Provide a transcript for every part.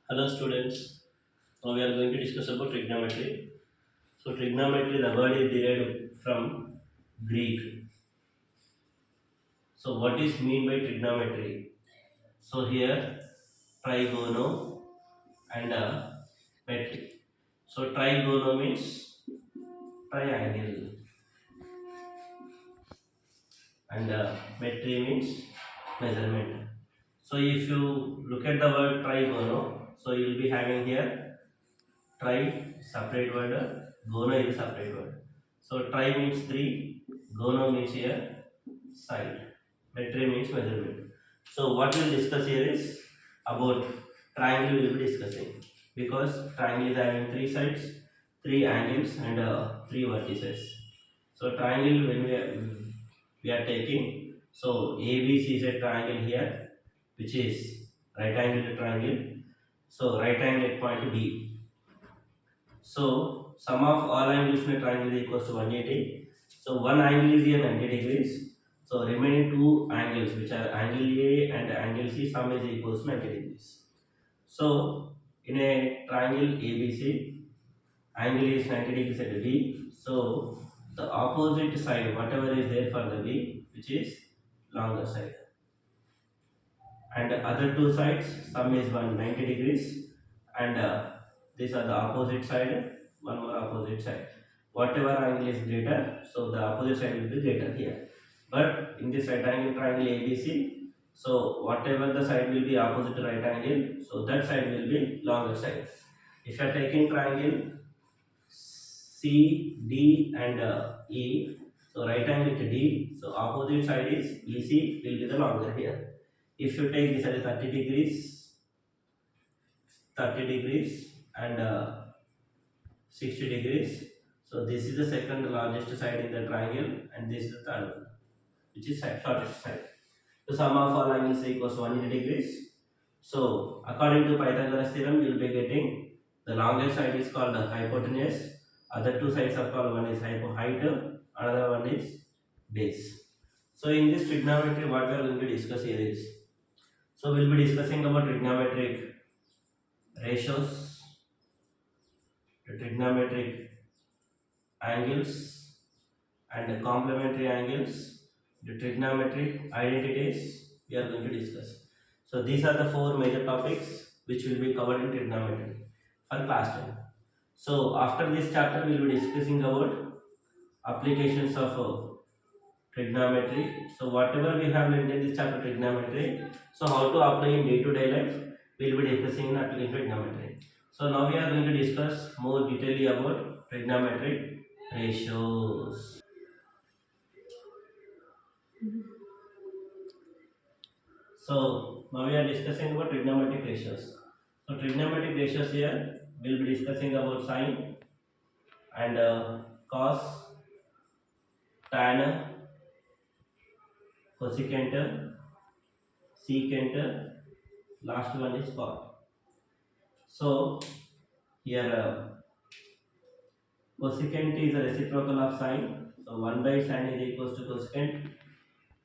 Hello students, now we are going to discuss about trigonometry. So trigonometry, the word is derived from Greek. So what is mean by trigonometry? So here trigono and metry. So trigono means triangle and metry means measurement. So if you look at the word trigono, so you will be having here tri separate word, gono is a separate word. So tri means three, gono means here side, metri means measurement. So what we'll discuss here is about triangle we will be discussing because triangle is having three sides, three angles and three vertices. So triangle when we are taking, so ABC is a triangle here which is right angle triangle. So right angle at point B. So sum of all angles in a triangle is equals to 180. So one angle is here 90 degrees. So remaining two angles which are angle A and angle C, sum is equals to 90 degrees. So in a triangle ABC, angle is 90 degrees at B. So the opposite side, whatever is there for the B, which is longer side, and the other two sides, sum is 190 degrees, and these are the opposite side, one more opposite side. Whatever angle is greater, so the opposite side will be greater here. But in this right angle triangle ABC, so whatever the side will be opposite to right angle, so that side will be longer side. If you are taking triangle C, D and E, so right angle to D, so opposite side is EC will be the longer here. If you take this as 30 degrees, 30 degrees and 60 degrees, so this is the second largest side in the triangle and this is the third one, which is shortest side. The sum of all angles equals 180 degrees. So according to Pythagoras theorem, you will be getting the longest side is called the hypotenuse. Other two sides are called, one is height, another one is base. So in this trigonometry, what we are going to discuss here is, so we'll be discussing about trigonometric ratios, the trigonometric angles and the complementary angles, the trigonometric identities we are going to discuss. So these are the four major topics which will be covered in trigonometry for class 10. So after this chapter we will be discussing about applications of trigonometry. So whatever we have learned in this chapter trigonometry, so how to apply in day-to-day life, we will be discussing in application trigonometry. So now we are going to discuss more detailedly about trigonometric ratios. So now we are discussing about trigonometric ratios. So trigonometric ratios here we will be discussing about sine and cos, tan, cosecant, secant, last one is cot. So here cosecant is a reciprocal of sine. So 1 by sine is equals to cosecant,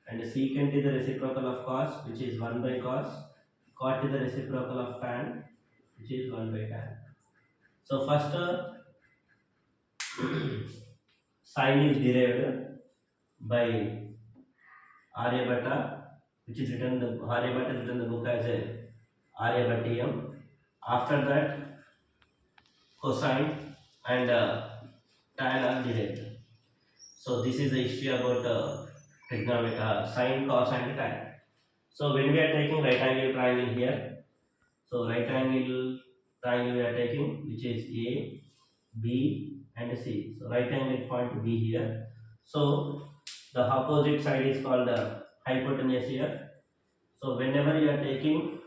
and secant is the reciprocal of cos, which is 1 by cos. Cot is the reciprocal of tan, which is 1 by tan. So first sine is derived by Aryabhatta, which is written the Aryabhatta is written in the book as a Aryabhattiyam. After that, cosine and tan are derived. So this is the history about trigonometry, sine, cos, and tan. So when we are taking right angle triangle here, so right angle triangle we are taking, which is A, B, and C. So right angle point B here. So the opposite side is called hypotenuse here. So whenever you are taking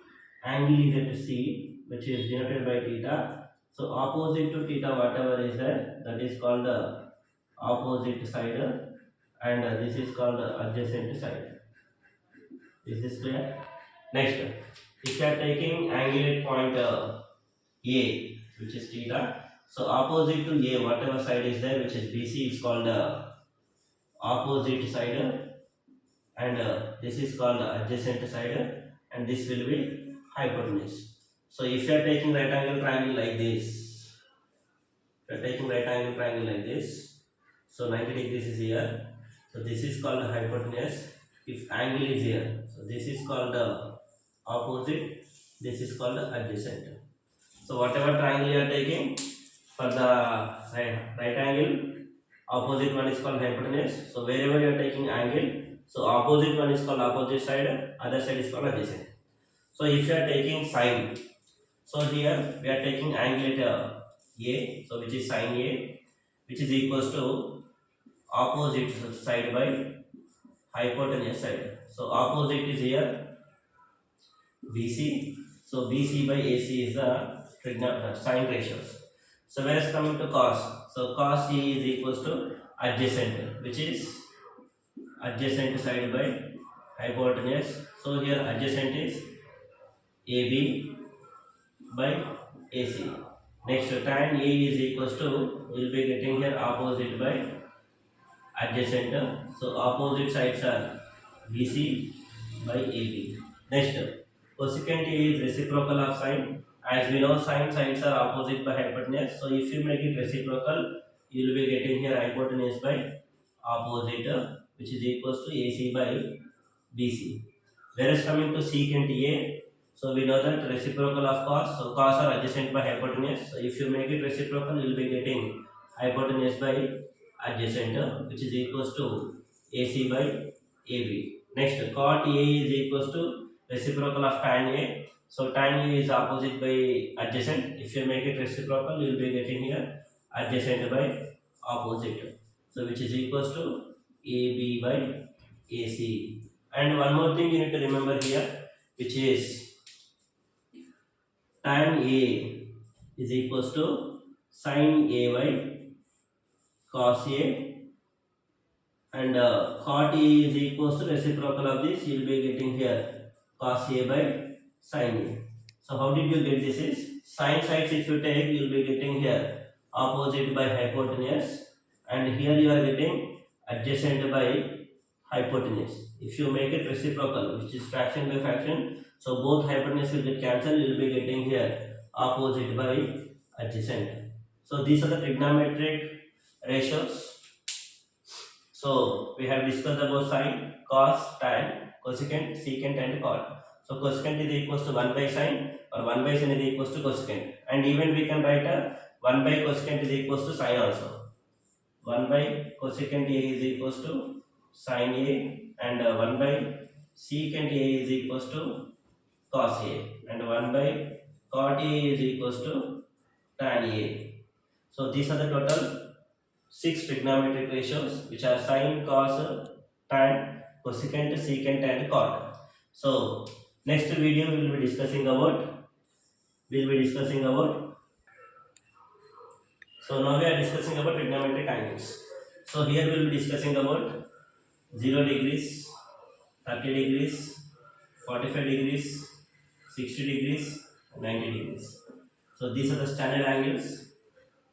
angle is at C, which is denoted by theta. So opposite to theta, whatever is there, that is called the opposite side, and this is called the adjacent side. Is this clear? Next, if you are taking angle at point A, which is theta, so opposite to A, whatever side is there, which is BC, is called opposite side, and this is called adjacent side, and this will be hypotenuse. So if you are taking right angle triangle like this, if you are taking right angle triangle like this, so 90 degrees is here. So this is called hypotenuse. If angle is here, so this is called the opposite. This is called the adjacent. So whatever triangle you are taking for the right angle, opposite one is called hypotenuse. So wherever you are taking angle, so opposite one is called opposite side, other side is called adjacent. So if you are taking sine, so here we are taking angle at A, so which is sine A, which is equals to opposite side by hypotenuse side. So opposite is here BC. So BC by AC is the sine ratios. So whereas coming to cos, so cos A is equals to adjacent, which is adjacent side by hypotenuse. So here adjacent is AB by AC. Next tan A is equals to, we will be getting here opposite by adjacent. So opposite sides are BC by AB. Next, cosecant A is reciprocal of sine. As we know, sine sides are opposite by hypotenuse. So if you make it reciprocal, you will be getting here hypotenuse by opposite, which is equals to AC by BC. Whereas coming to secant A, so we know that reciprocal of cos. So cos are adjacent by hypotenuse. So if you make it reciprocal, you will be getting hypotenuse by adjacent, which is equals to AC by AB. Next, cot A is equals to reciprocal of tan A. So tan A is opposite by adjacent. If you make it reciprocal, you will be getting here adjacent by opposite. So which is equals to AB by AC. And one more thing you need to remember here, which is tan A is equals to sin A by cos A, and cot A is equals to reciprocal of this, you will be getting here cos A by sin A. So how did you get this is, sine sides if you take, you will be getting here opposite by hypotenuse, and here you are getting adjacent by hypotenuse. If you make it reciprocal, which is fraction by fraction, so both hypotenuse will get cancelled, you will be getting here opposite by adjacent. So these are the trigonometric ratios. So we have discussed about sine, cos, tan, cosecant, secant and cot. So cosecant is equals to 1 by sine, or 1 by sin is equals to cosecant, and even we can write a 1 by cosecant is equals to sine also. 1 by cosecant A is equals to sin A, and 1 by secant A is equals to cos A, and 1 by cot A is equals to tan A. So these are the total 6 trigonometric ratios, which are sine, cos, tan, cosecant, secant and cot. So next video we will be discussing about, so now we are discussing about trigonometric angles. So here we will be discussing about 0 degrees, 30 degrees, 45 degrees, 60 degrees, 90 degrees. So these are the standard angles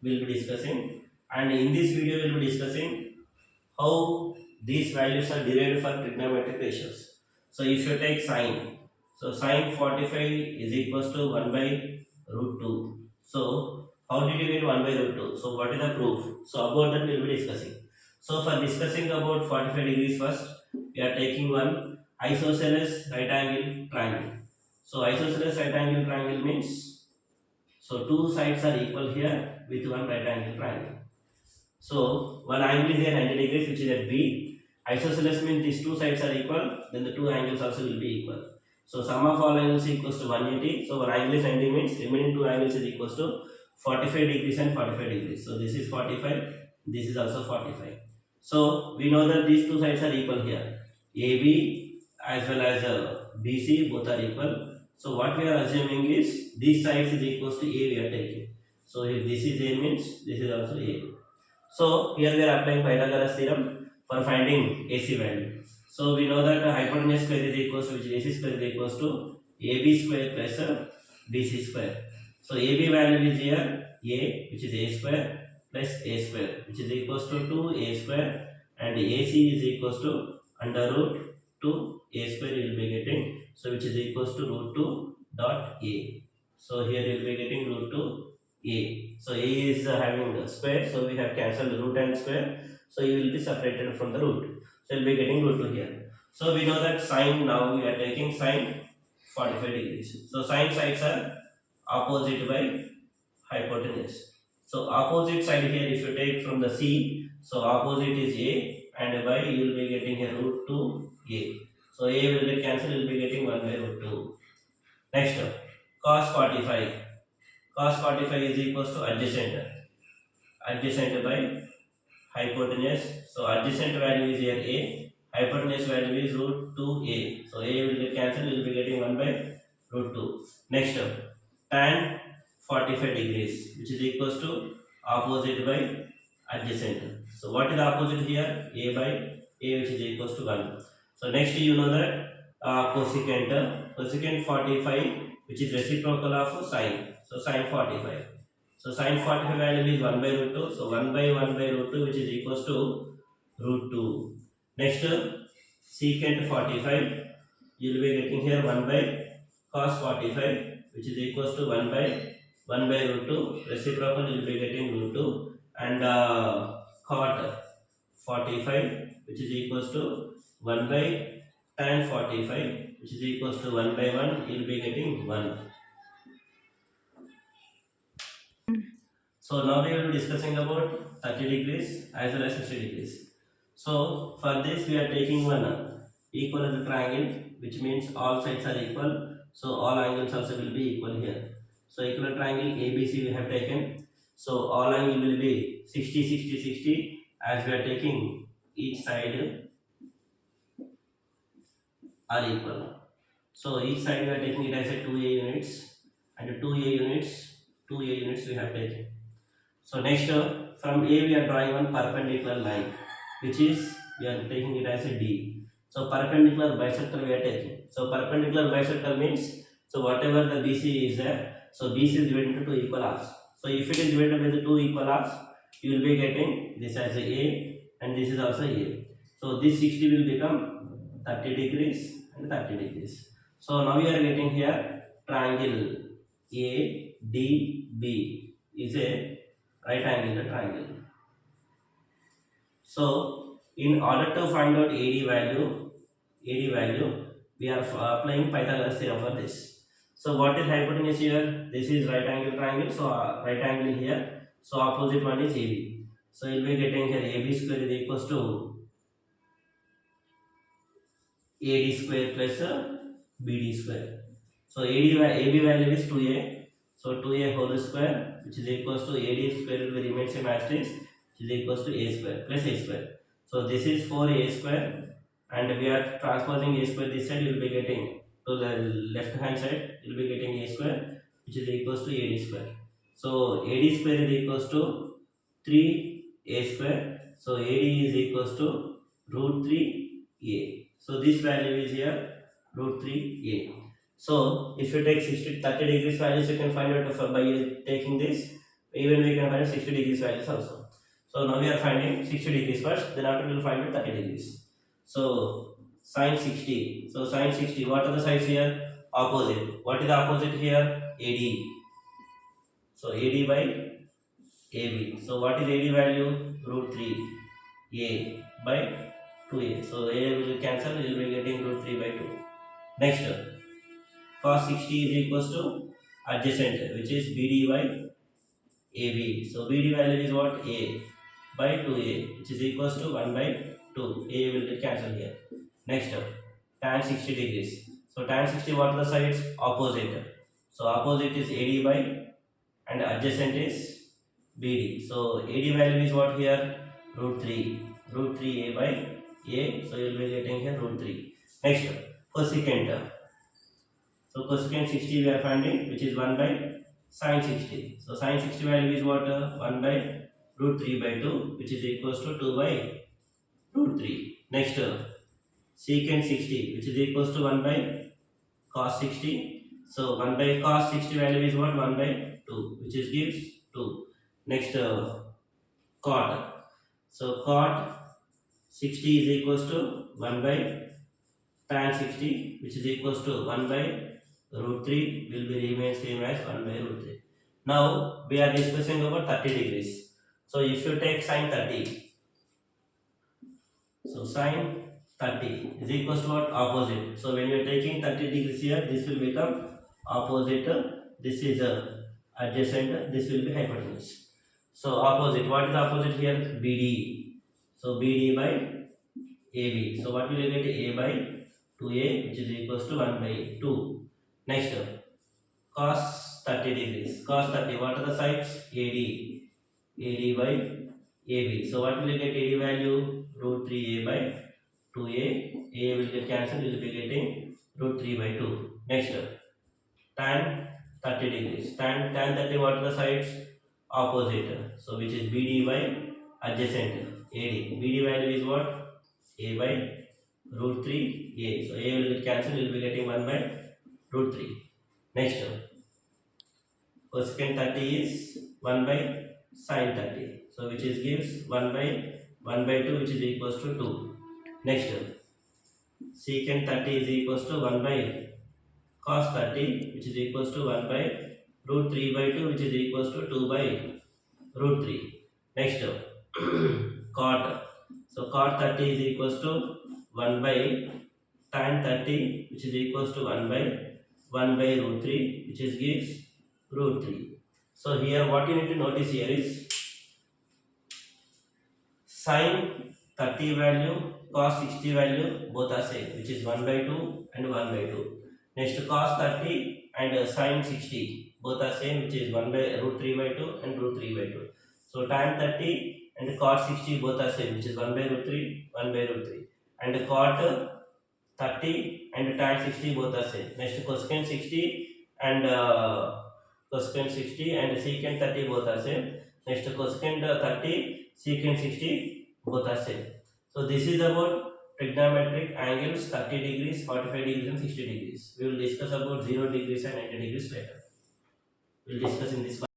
we will be discussing, and in this video we will be discussing how these values are derived for trigonometric ratios. So if you take sine, so sine 45 is equals to 1 by root 2. So how did you get 1 by root 2? So what is the proof? So about that we will be discussing. So for discussing about 45 degrees first, we are taking one isosceles right angle triangle. So isosceles right angle triangle means, so two sides are equal here with one right angle triangle. So one angle is at 90 degrees, which is at B. Isosceles means these two sides are equal, then the two angles also will be equal. So sum of all angles equals to 180. So one angle is 90 means remaining two angles is equals to 45 degrees and 45 degrees. So this is 45, this is also 45. So we know that these two sides are equal here. AB as well as BC both are equal. So what we are assuming is these sides is equals to A we are taking. So if this is A means this is also A. So here we are applying Pythagoras theorem for finding AC value. So we know that hypotenuse square is equals to, which is AC square is equals to AB square plus BC square. So AB value is here A, which is A square plus A square, which is equals to 2A square, and AC is equals to under root 2 A square you will be getting, so which is equals to root 2 dot A. So here you will be getting root 2 a. So a is having a square, so we have cancelled root and square. So you will be separated from the root. So you will be getting root 2 here. So we know that sine, now we are taking sine 45 degrees. So sine sides are opposite by hypotenuse. So opposite side here, if you take from the C, so opposite is A, and by you will be getting a root 2 A. So A will get cancelled, you will be getting 1 by root 2. Next up, cos 45. Cos 45 is equals to adjacent. Adjacent by hypotenuse. So adjacent value is here A, hypotenuse value is root 2A. So A will get cancelled, you will be getting 1 by root 2. Next up, tan 45 degrees, which is equals to opposite by adjacent. So what is the opposite here? A by A, which is equals to 1. So next you know that cosecant. Cosecant 45, which is reciprocal of sine. So sine 45. So sine 45 value is 1 by root 2. So 1 by root 2, which is equals to root 2. Next, secant 45, you will be getting here 1 by cos 45, which is equals to 1 by root 2. Reciprocal, you will be getting root 2. And cot 45, which is equals to 1 by tan 45, which is equals to 1 by 1, you will be getting 1. So now we will be discussing about 30 degrees as well as 60 degrees. So for this we are taking one equivalent triangle, which means all sides are equal. So all angles also will be equal here. So equivalent triangle ABC we have taken. So all angle will be 60, 60, 60 as we are taking each side are equal. So each side we are taking it as a 2A units, and 2A units we have taken. So next, from A we are drawing one perpendicular line, which is we are taking it as a D. So perpendicular bisector we are taking. So perpendicular bisector means, so whatever the BC is there, so BC is divided into two equal halves. So if it is divided with two equal halves, you will be getting this as a and this is also A. So this 60 will become 30 degrees and 30 degrees. So now we are getting here triangle ADB is a right angular triangle. So in order to find out AD value, we are applying Pythagoras theorem for this. So what is hypotenuse here? This is right angle triangle. So right angle here. So opposite one is AB. So you will be getting here AB square is equals to AD square plus BD square. So AB value is 2A. So 2A whole square, which is equals to AD square will remain same as it is equals to A square plus A square. So this is 4A square, and we are transposing A square this side, you will be getting to the left hand side, you will be getting A square, which is equals to AD square. So AD square is equals to 3A square. So AD is equals to root 3A. So this value is here root 3A. So if you take 30 degrees values, you can find out by taking this. Even we can find 60 degrees values also. So now we are finding 60 degrees first, then after we will find 30 degrees. So sine 60. So sine 60, what are the sides here? Opposite. What is the opposite here? AD. So AD by AB. So what is AD value? Root 3A by 2A. So A will cancel, we will be getting root 3 by 2. Next, cos 60 is equals to adjacent, which is BD by AB. So BD value is what? A by 2A, which is equals to 1 by 2. A will get cancelled here. Next, tan 60 degrees. So tan 60, what are the sides? Opposite. So opposite is AD by, and adjacent is BD. So AD value is what here? Root 3. Root 3A by A. So you will be getting here root 3. Next, cosecant. So cosecant 60 we are finding, which is 1 by sine 60. So sine 60 value is what? 1 by root 3 by 2, which is equals to 2 by root 3. Next, secant 60, which is equals to 1 by cos 60. So 1 by cos 60 value is what? 1 by 2, which is gives 2. Next, cot. So cot 60 is equals to 1 by tan 60, which is equals to 1 by root 3 will be remain same as 1 by root 3. Now we are discussing about 30 degrees. So if you take sine 30, so sine 30 is equals to what? Opposite. So when you are taking 30 degrees here, this will become opposite. This is adjacent. This will be hypotenuse. So opposite. What is opposite here? BD. So BD by AB. So what will you get? A by 2A, which is equals to 1 by 2. Next, cos 30 degrees. Cos 30. What are the sides? AD. AD by AB. So what will you get? AD value? Root 3A by 2A. A will get cancelled. You will be getting root 3 by 2. Next, tan 30 degrees. Tan 30. What are the sides? Opposite. So which is BD by adjacent. AD. BD value is what? A by root 3A. So A will get cancelled. You will be getting 1 by root 3. Next, cosecant 30 is 1 by sin 30. So which is gives 1 by 2, which is equals to 2. Next, secant 30 is equals to 1 by cos 30, which is equals to 1 by root 3 by 2, which is equals to 2 by root 3. Next, cot. So cot 30 is equals to 1 by tan 30, which is equals to 1 by root 3, which is gives root 3. So here what you need to notice here is sin 30 value, cos 60 value both are same, which is 1 by 2 and 1 by 2. Next, cos 30 and sin 60 both are same, which is 1 by root 3 by 2 and root 3 by 2. So tan 30 and cot 60 both are same, which is 1 by root 3, 1 by root 3. And cot 30 and tan 60 both are same. Next, cosecant 60 and secant 30 both are same. Next, cosecant 30, secant 60 both are same. So this is about trigonometric angles 30 degrees, 45 degrees and 60 degrees. We will discuss about 0 degrees and 90 degrees later. We will discuss in this